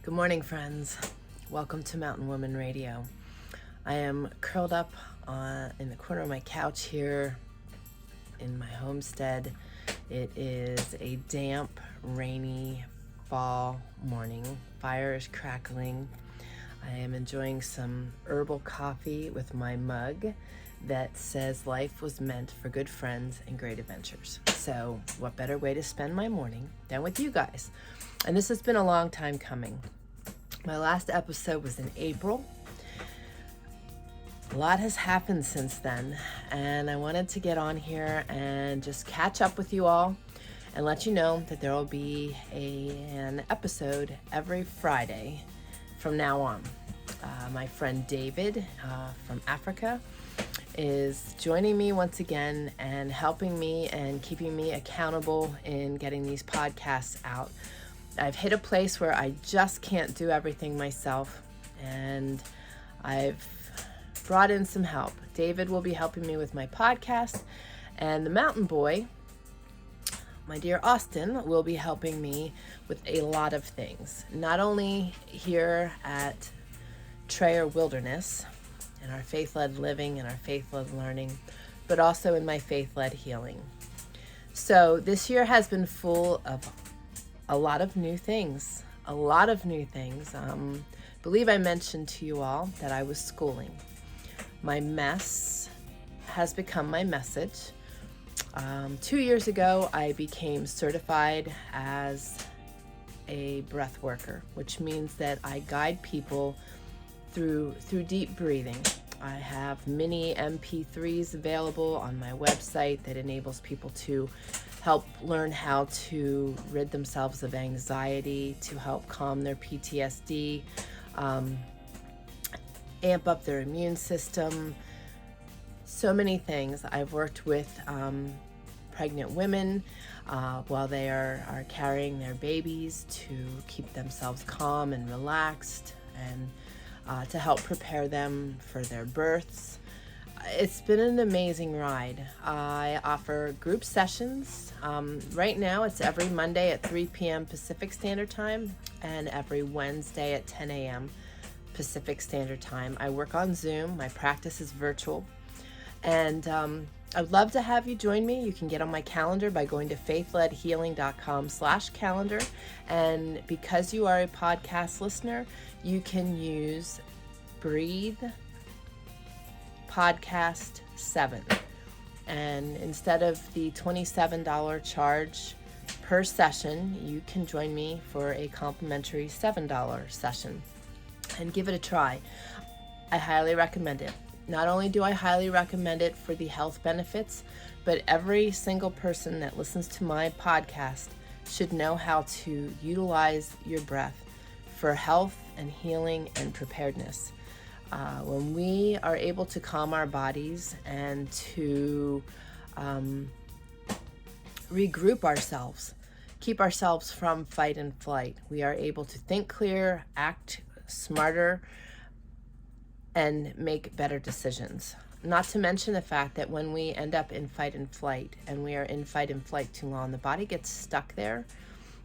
Good morning, friends. Welcome to Mountain Woman Radio. I am curled up in the corner of my couch here in my homestead. It is a damp, rainy fall morning. Fire is crackling. I am enjoying some herbal coffee with my mug that says life was meant for good friends and great adventures. So what better way to spend my morning than with you guys? And this has been a long time coming. My last episode was in April. A lot has happened since then, and I wanted to get on here and just catch up with you all and let you know that there will be an episode every Friday from now on. My friend David from Africa is joining me once again and helping me and keeping me accountable in getting these podcasts out. I've hit a place where I just can't do everything myself, and I've brought in some help. David will be helping me with my podcast, and the mountain boy, my dear Austin, will be helping me with a lot of things. Not only here at Trayer Wilderness, in our faith-led living and our faith-led learning, but also in my faith-led healing. So this year has been full of a lot of new things. Believe I mentioned to you all that I was schooling. My mess has become my message. 2 years ago, I became certified as a breath worker, which means that I guide people through deep breathing. I have mini MP3s available on my website that enables people to help learn how to rid themselves of anxiety, to help calm their PTSD, amp up their immune system. So many things. I've worked with pregnant women while they are carrying their babies to keep themselves calm and relaxed, and to help prepare them for their births. It's been an amazing ride. I offer group sessions. Right now it's every Monday at 3 p.m. Pacific Standard Time and every Wednesday at 10 a.m. Pacific Standard Time. I work on Zoom. My practice is virtual. And I'd love to have you join me. You can get on my calendar by going to faithledhealing.com/calendar. And because you are a podcast listener, you can use Breathe Podcast 7, and instead of the $27 charge per session, you can join me for a complimentary $7 session and give it a try. I highly recommend it. Not only do I highly recommend it for the health benefits, but every single person that listens to my podcast should know how to utilize your breath for health and healing and preparedness. When we are able to calm our bodies and to regroup ourselves, keep ourselves from fight and flight, we are able to think clear, act smarter, and make better decisions. Not to mention the fact that when we end up in fight and flight, and we are in fight and flight too long, the body gets stuck there.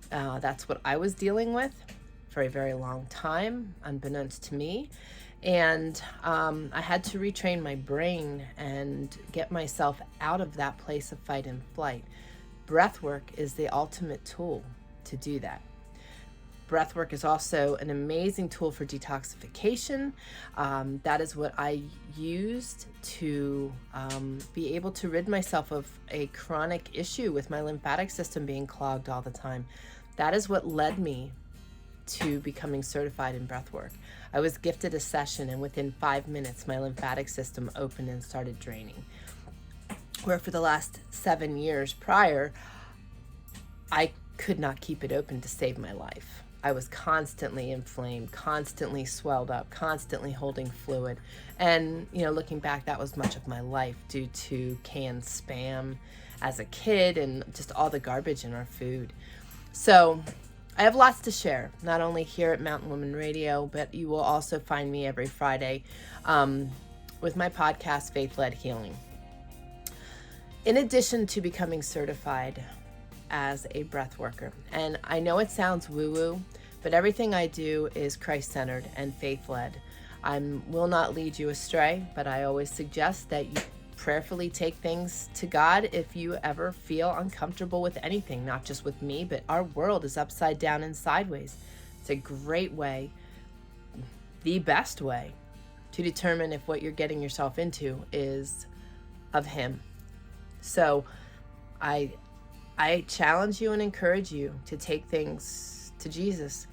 That's what I was dealing with for a very long time, unbeknownst to me. And I had to retrain my brain and get myself out of that place of fight and flight. Breath work is the ultimate tool to do that. Breath work is also an amazing tool for detoxification. That is what I used to be able to rid myself of a chronic issue with my lymphatic system being clogged all the time. That is what led me to becoming certified in breath work. I was gifted a session, and within 5 minutes, my lymphatic system opened and started draining. Where for the last 7 years prior, I could not keep it open to save my life. I was constantly inflamed, constantly swelled up, constantly holding fluid. And, looking back, that was much of my life due to canned Spam as a kid and just all the garbage in our food. So I have lots to share, not only here at Mountain Woman Radio, but you will also find me every Friday with my podcast, Faith-Led Healing. In addition to becoming certified as a breath worker, and I know it sounds woo-woo, but everything I do is Christ-centered and faith-led. I will not lead you astray, but I always suggest that you prayerfully take things to God if you ever feel uncomfortable with anything, not just with me, but our world is upside down and sideways. It's a great way, the best way, to determine if what you're getting yourself into is of Him. So I challenge you and encourage you to take things to Jesus.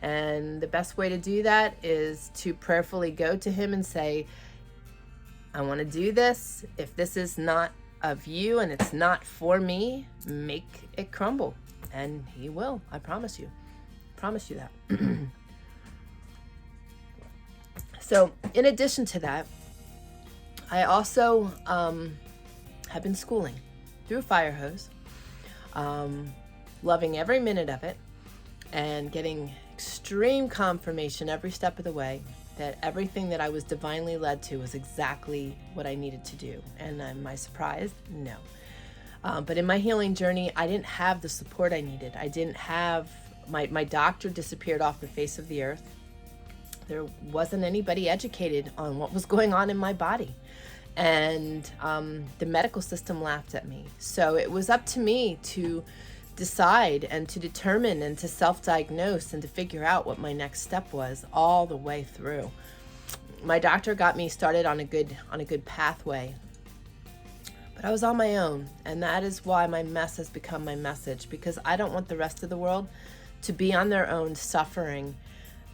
And the best way to do that is to prayerfully go to Him and say, I want to do this. If this is not of you and it's not for me, make it crumble. And He will. I promise you. I promise you that. So in addition to that, I also have been schooling through a fire hose, loving every minute of it, and getting extreme confirmation every step of the way that everything that I was divinely led to was exactly what I needed to do. And am I surprised? No. But in my healing journey, I didn't have the support I needed. I didn't have, my doctor disappeared off the face of the earth. There wasn't anybody educated on what was going on in my body. And the medical system laughed at me. So it was up to me to decide and to determine and to self-diagnose and to figure out what my next step was all the way through. My doctor got me started on a good pathway, but I was on my own, and that is why my mess has become my message, because I don't want the rest of the world to be on their own, suffering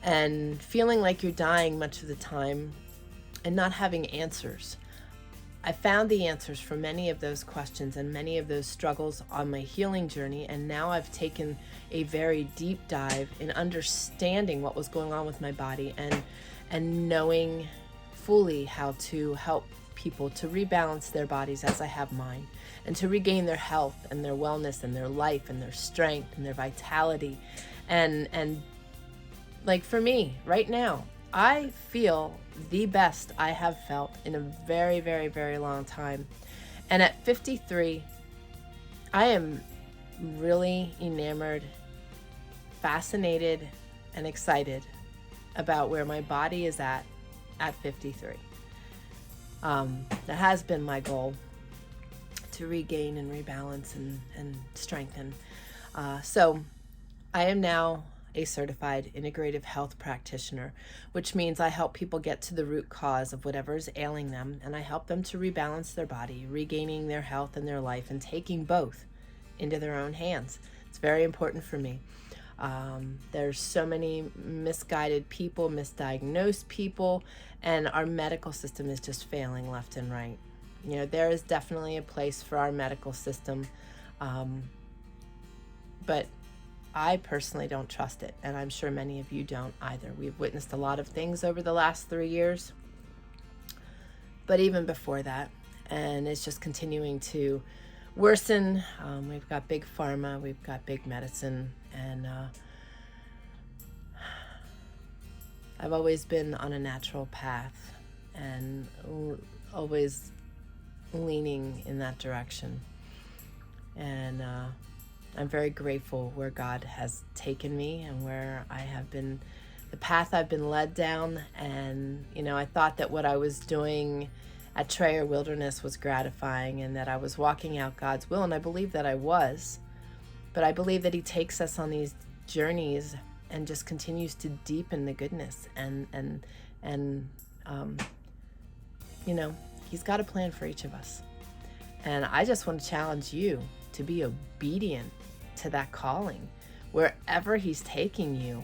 and feeling like you're dying much of the time and not having answers. I found the answers for many of those questions and many of those struggles on my healing journey, and now I've taken a very deep dive in understanding what was going on with my body and knowing fully how to help people to rebalance their bodies as I have mine, and to regain their health and their wellness and their life and their strength and their vitality. And like for me right now, I feel the best I have felt in a very, very, very long time. And at 53, I am really enamored, fascinated, and excited about where my body is at 53. That has been my goal, to regain and rebalance and strengthen. So I am now a certified integrative health practitioner, which means I help people get to the root cause of whatever is ailing them, and I help them to rebalance their body, regaining their health and their life, and taking both into their own hands. It's very important for me. There's so many misguided people, misdiagnosed people, and our medical system is just failing left and right. You know, there is definitely a place for our medical system, but I personally don't trust it, and I'm sure many of you don't either. We've witnessed a lot of things over the last 3 years, but even before that, and it's just continuing to worsen. We've got big pharma, we've got big medicine, and I've always been on a natural path and always leaning in that direction. And I'm very grateful where God has taken me and where I have been, the path I've been led down. And, you know, I thought that what I was doing at Trayer Wilderness was gratifying and that I was walking out God's will. And I believe that I was, but I believe that He takes us on these journeys and just continues to deepen the goodness. And you know, He's got a plan for each of us. And I just want to challenge you to be obedient to that calling. Wherever He's taking you,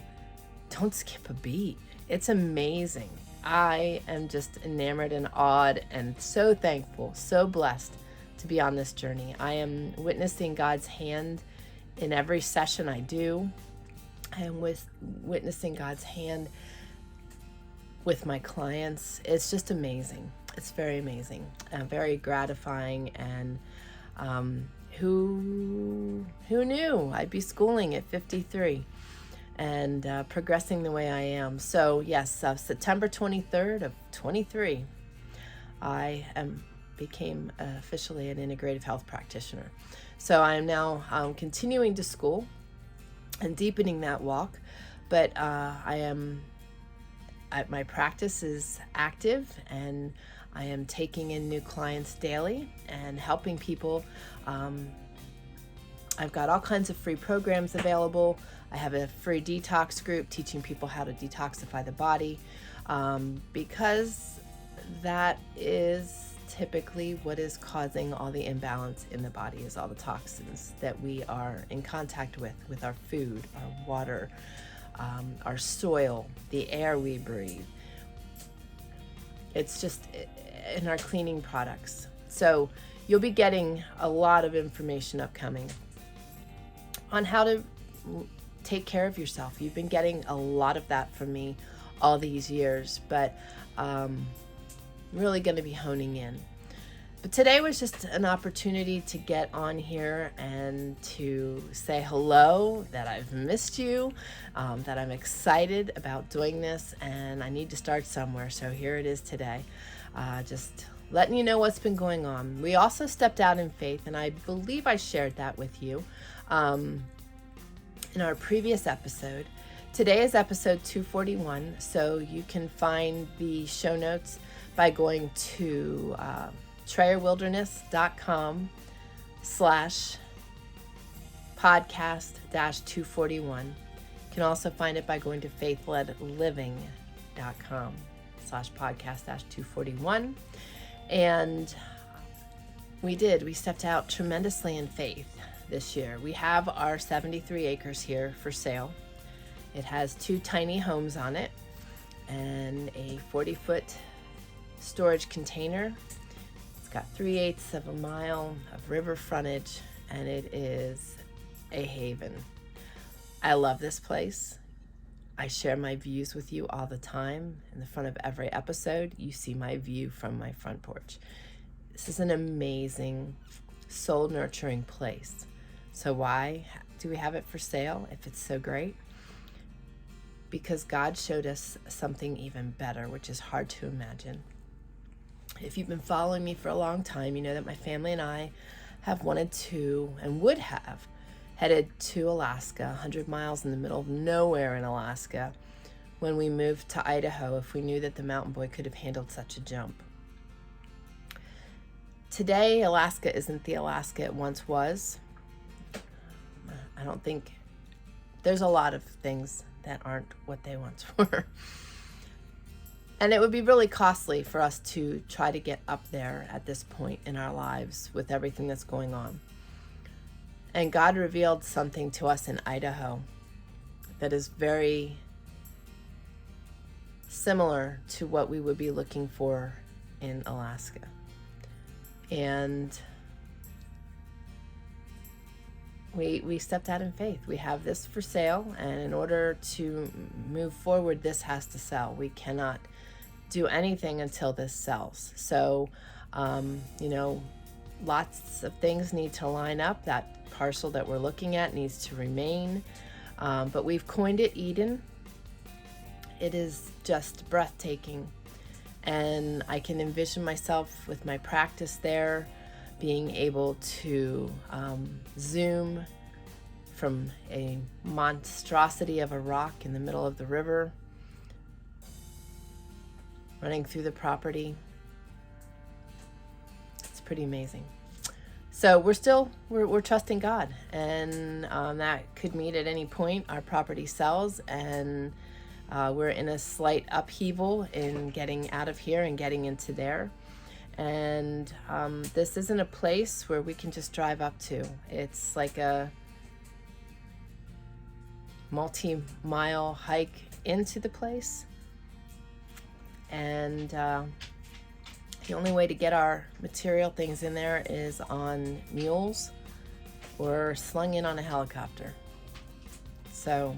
don't skip a beat. It's amazing. I am just enamored and awed and so thankful, so blessed to be on this journey. I am witnessing God's hand in every session I do. I am witnessing God's hand with my clients. It's just amazing. It's very amazing, very gratifying, and who knew I'd be schooling at 53 and progressing the way I am. So yes, September 23rd of 23, I became officially an integrative health practitioner. So I am now continuing to school and deepening that walk. but my practice is active, and I am taking in new clients daily and helping people. I've got all kinds of free programs available. I have a free detox group teaching people how to detoxify the body, because that is typically what is causing all the imbalance in the body, is all the toxins that we are in contact with our food, our water, our soil, the air we breathe. It's just in our cleaning products. So you'll be getting a lot of information upcoming on how to take care of yourself. You've been getting a lot of that from me all these years, but really going to be honing in. But today was just an opportunity to get on here and to say hello, that I've missed you, that I'm excited about doing this, and I need to start somewhere. So here it is today. Just letting you know what's been going on. We also stepped out in faith, and I believe I shared that with you in our previous episode. Today is episode 241, so you can find the show notes by going to trayerwilderness.com/podcast-241. You can also find it by going to faithledliving.com/podcast-241. And we stepped out tremendously in faith this year. We have our 73 acres here for sale. It has 2 tiny homes on it and a 40-foot storage container. It's got 3/8 of a mile of river frontage, and it is a haven. I love this place. I share my views with you all the time. In the front of every episode, you see my view from my front porch. This is an amazing, soul-nurturing place. So why do we have it for sale if it's so great? Because God showed us something even better, which is hard to imagine. If you've been following me for a long time, you know that my family and I have wanted to, and would have, headed to Alaska, 100 miles in the middle of nowhere in Alaska, when we moved to Idaho, if we knew that the mountain boy could have handled such a jump. Today, Alaska isn't the Alaska it once was. I don't think, there's a lot of things that aren't what they once were. And it would be really costly for us to try to get up there at this point in our lives with everything that's going on. And God revealed something to us in Idaho that is very similar to what we would be looking for in Alaska. And we stepped out in faith. We have this for sale, and in order to move forward, this has to sell. We cannot do anything until this sells. So, lots of things need to line up. That parcel that we're looking at needs to remain, but we've coined it Eden. It is just breathtaking, and I can envision myself with my practice there, being able to zoom from a monstrosity of a rock in the middle of the river, running through the property. It's pretty amazing. So we're trusting God, and that could mean at any point our property sells, and we're in a slight upheaval in getting out of here and getting into there. And this isn't a place where we can just drive up to. It's like a multi-mile hike into the place. And the only way to get our material things in there is on mules or slung in on a helicopter. So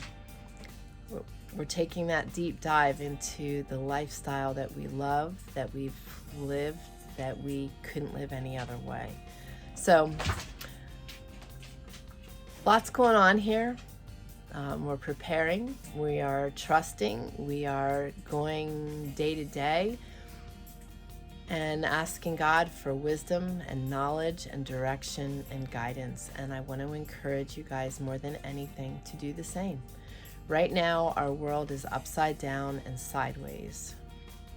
we're taking that deep dive into the lifestyle that we love, that we've lived, that we couldn't live any other way. So lots going on here. We're preparing, we are trusting, we are going day to day and asking God for wisdom and knowledge and direction and guidance. And I want to encourage you guys more than anything to do the same. Right now, our world is upside down and sideways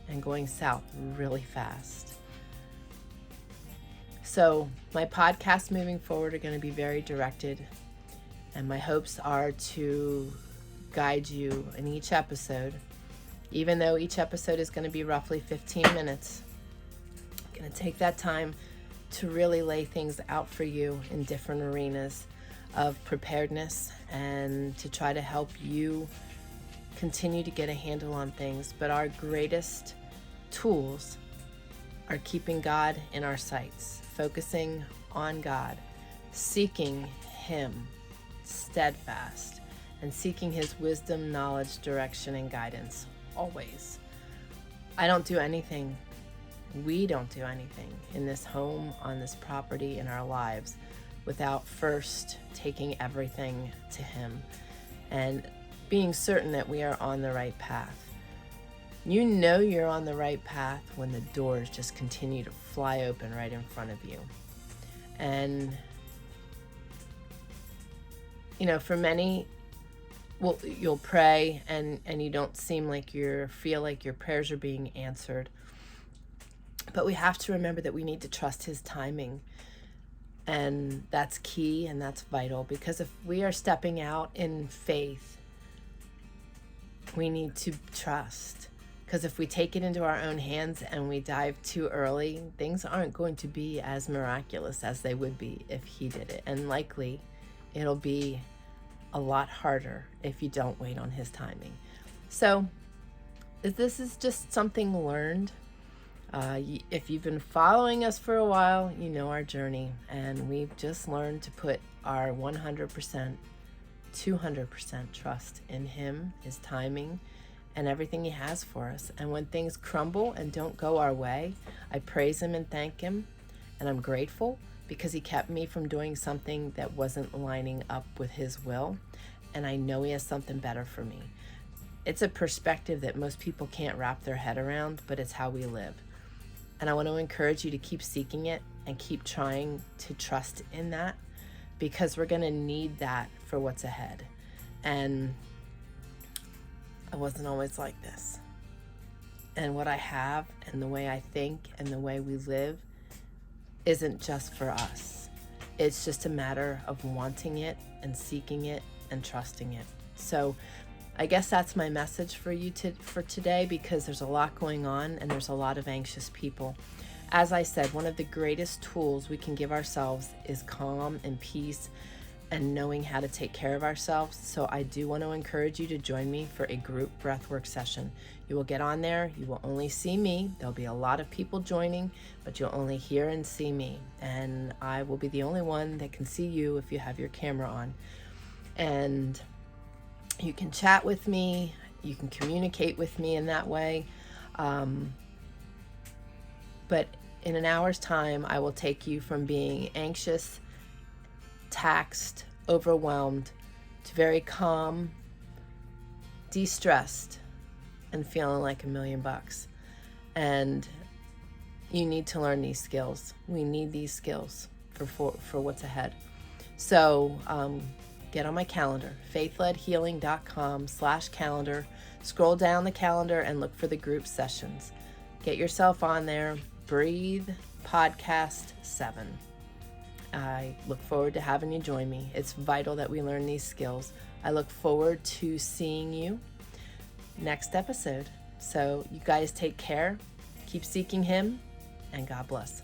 and going south really fast. So my podcasts moving forward are going to be very directed, and my hopes are to guide you in each episode. Even though each episode is going to be roughly 15 minutes, I'm going to take that time to really lay things out for you in different arenas of preparedness and to try to help you continue to get a handle on things. But our greatest tools are keeping God in our sights, focusing on God, seeking Him steadfast, and seeking His wisdom, knowledge, direction, and guidance always. I don't do anything, we don't do anything in this home, on this property, in our lives without first taking everything to Him and being certain that we are on the right path. You know you're on the right path when the doors just continue to fly open right in front of you. And, you know, for many, well, you'll pray and you don't feel like your prayers are being answered. But we have to remember that we need to trust His timing. And that's key and that's vital, because if we are stepping out in faith, we need to trust. Because if we take it into our own hands and we dive too early, things aren't going to be as miraculous as they would be if He did it. And likely it'll be a lot harder if you don't wait on His timing. So this is just something learned. If you've been following us for a while, you know our journey, and we've just learned to put our 100%, 200% trust in Him, His timing, and everything He has for us. And when things crumble and don't go our way, I praise Him and thank Him, and I'm grateful because He kept me from doing something that wasn't lining up with His will, and I know He has something better for me. It's a perspective that most people can't wrap their head around, but it's how we live. And I want to encourage you to keep seeking it and keep trying to trust in that, because we're going to need that for what's ahead. And I wasn't always like this. And what I have and the way I think and the way we live isn't just for us. It's just a matter of wanting it and seeking it and trusting it. So I guess that's my message for you for today, because there's a lot going on and there's a lot of anxious people. As I said, one of the greatest tools we can give ourselves is calm and peace and knowing how to take care of ourselves. So I do want to encourage you to join me for a group breathwork session. You will get on there. You will only see me. There'll be a lot of people joining, but you'll only hear and see me. And I will be the only one that can see you if you have your camera on. And you can chat with me, you can communicate with me in that way. But in an hour's time, I will take you from being anxious, taxed, overwhelmed, to very calm, de-stressed, and feeling like $1,000,000. And you need to learn these skills. We need these skills for what's ahead. So, get on my calendar, faithledhealing.com/calendar. Scroll down the calendar and look for the group sessions. Get yourself on there. Breathe Podcast 7. I look forward to having you join me. It's vital that we learn these skills. I look forward to seeing you next episode. So you guys take care, keep seeking Him, and God bless.